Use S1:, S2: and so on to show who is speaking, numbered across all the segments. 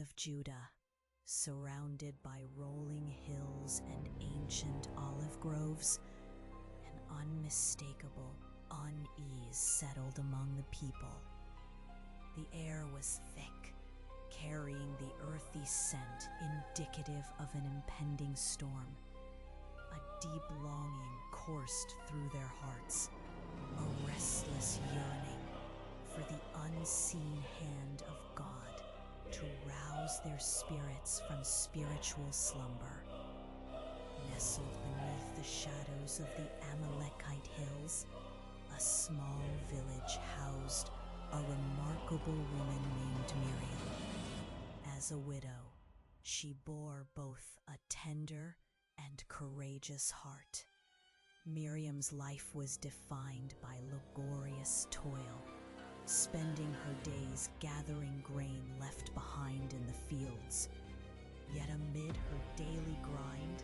S1: of Judah, surrounded by rolling hills and ancient olive groves, an unmistakable unease settled among the people. The air was thick, carrying the earthy scent indicative of an impending storm. A deep longing coursed through their hearts, a restless yearning for the unseen hand of God to rouse their spirits from spiritual slumber. Nestled beneath the shadows of the Amalekite hills, a small village housed a remarkable woman named Miriam. As a widow, she bore both a tender and courageous heart. Miriam's life was defined by laborious toil, spending her days gathering grain left behind in the fields. Yet amid her daily grind,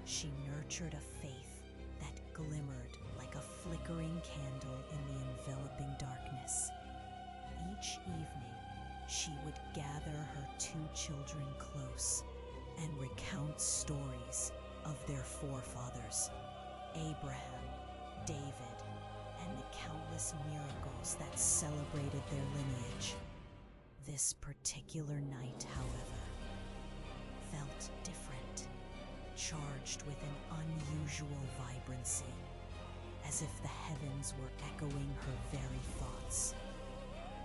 S1: she nurtured a faith that glimmered like a flickering candle in the enveloping darkness. Each evening, she would gather her 2 children close and recount stories of their forefathers, Abraham, David, and the countless miracles that celebrated their lineage. This particular night, however, felt different, charged with an unusual vibrancy, as if the heavens were echoing her very thoughts.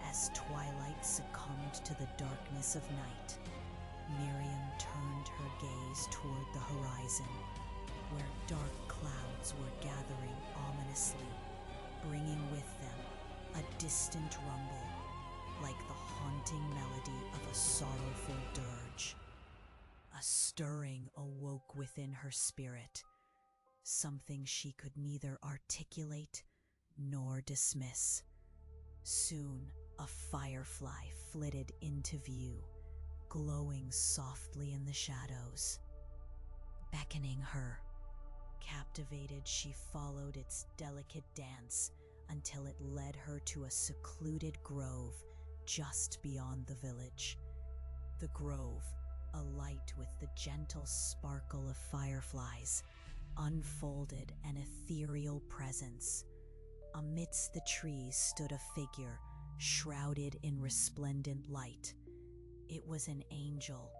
S1: As twilight succumbed to the darkness of night, Miriam turned her gaze toward the horizon, where dark clouds were gathering ominously, bringing with them a distant rumble, like the haunting melody of a sorrowful dirge. A stirring awoke within her spirit, something she could neither articulate nor dismiss. Soon, a firefly flitted into view, glowing softly in the shadows. Beckoning her, captivated, she followed its delicate dance until it led her to a secluded grove just beyond the village. The grove, alight with the gentle sparkle of fireflies, unfolded an ethereal presence. Amidst the trees stood a figure shrouded in resplendent light. It was an angel,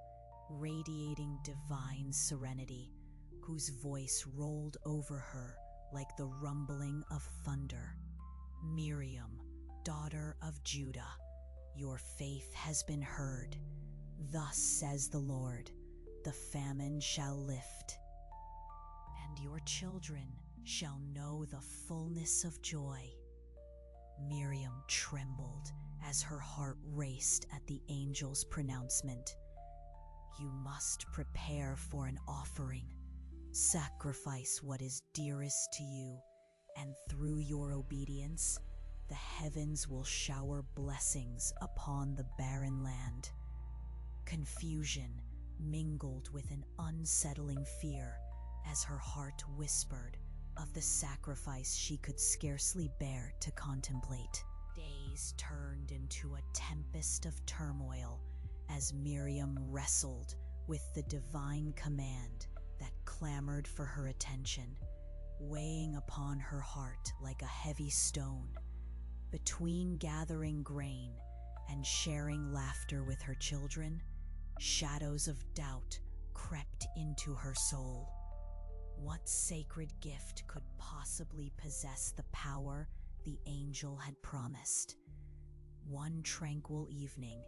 S1: radiating divine serenity, whose voice rolled over her like the rumbling of thunder. Miriam, daughter of Judah, your faith has been heard. Thus says the Lord, the famine shall lift, and your children shall know the fullness of joy. Miriam trembled as her heart raced at the angel's pronouncement. You must prepare for an offering. Sacrifice what is dearest to you, and through your obedience, the heavens will shower blessings upon the barren land. Confusion mingled with an unsettling fear as her heart whispered of the sacrifice she could scarcely bear to contemplate. Days turned into a tempest of turmoil as Miriam wrestled with the divine command that clamored for her attention, weighing upon her heart like a heavy stone. Between gathering grain and sharing laughter with her children, shadows of doubt crept into her soul. What sacred gift could possibly possess the power the angel had promised? One tranquil evening,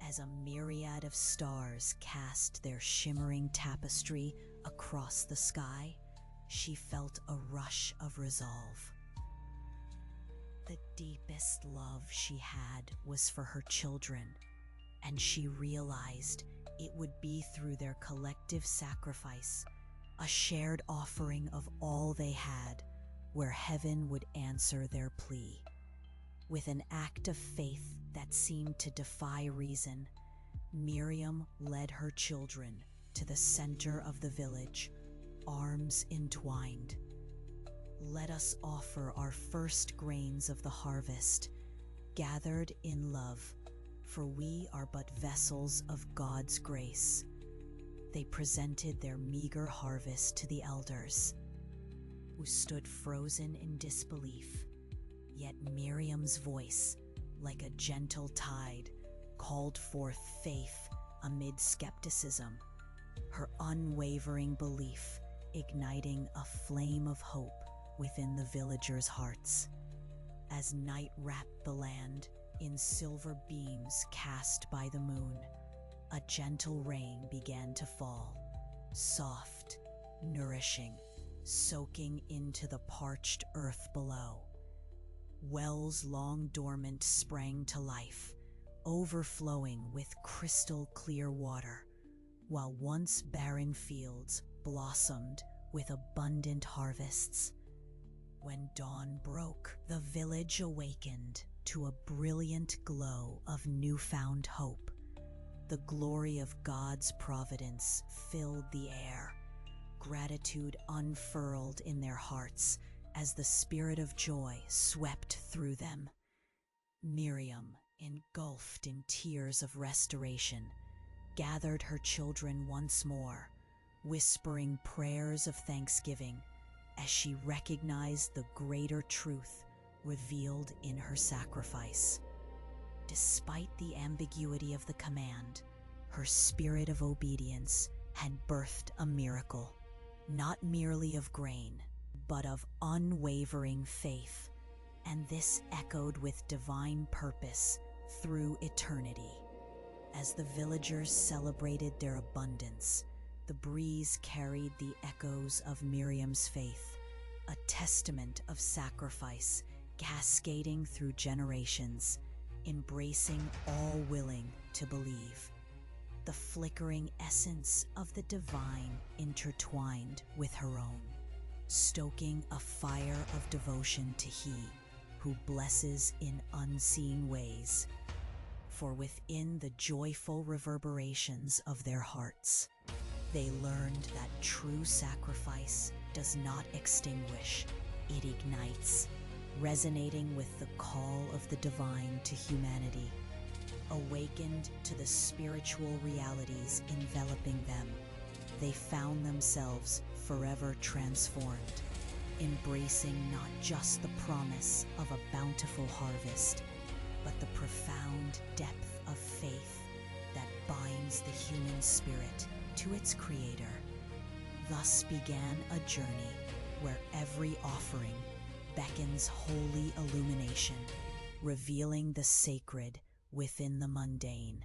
S1: as a myriad of stars cast their shimmering tapestry across the sky, she felt a rush of resolve. The deepest love she had was for her children, and she realized it would be through their collective sacrifice, a shared offering of all they had, where heaven would answer their plea. With an act of faith that seemed to defy reason, Miriam led her children to the center of the village, arms entwined. Let us offer our first grains of the harvest, gathered in love, for we are but vessels of God's grace." They presented their meager harvest to the elders, who stood frozen in disbelief. Yet Miriam's voice, like a gentle tide, called forth faith amid skepticism, her unwavering belief igniting a flame of hope within the villagers' hearts. As night wrapped the land in silver beams cast by the moon, a gentle rain began to fall, soft, nourishing, soaking into the parched earth below. Wells long dormant sprang to life, overflowing with crystal clear water, while once barren fields blossomed with abundant harvests. When dawn broke, the village awakened to a brilliant glow of newfound hope. The glory of God's providence filled the air. Gratitude unfurled in their hearts as the spirit of joy swept through them. Miriam, engulfed in tears of restoration, gathered her children once more, whispering prayers of thanksgiving as she recognized the greater truth revealed in her sacrifice. Despite the ambiguity of the command, her spirit of obedience had birthed a miracle, not merely of grain, but of unwavering faith, and this echoed with divine purpose through eternity. As the villagers celebrated their abundance, the breeze carried the echoes of Miriam's faith, a testament of sacrifice cascading through generations, embracing all willing to believe. The flickering essence of the divine intertwined with her own, stoking a fire of devotion to He who blesses in unseen ways. For within the joyful reverberations of their hearts, they learned that true sacrifice does not extinguish, it ignites, resonating with the call of the divine to humanity. Awakened to the spiritual realities enveloping them, they found themselves forever transformed, embracing not just the promise of a bountiful harvest, but the profound depth of faith that binds the human spirit to its Creator. Thus began a journey where every offering beckons holy illumination, revealing the sacred within the mundane.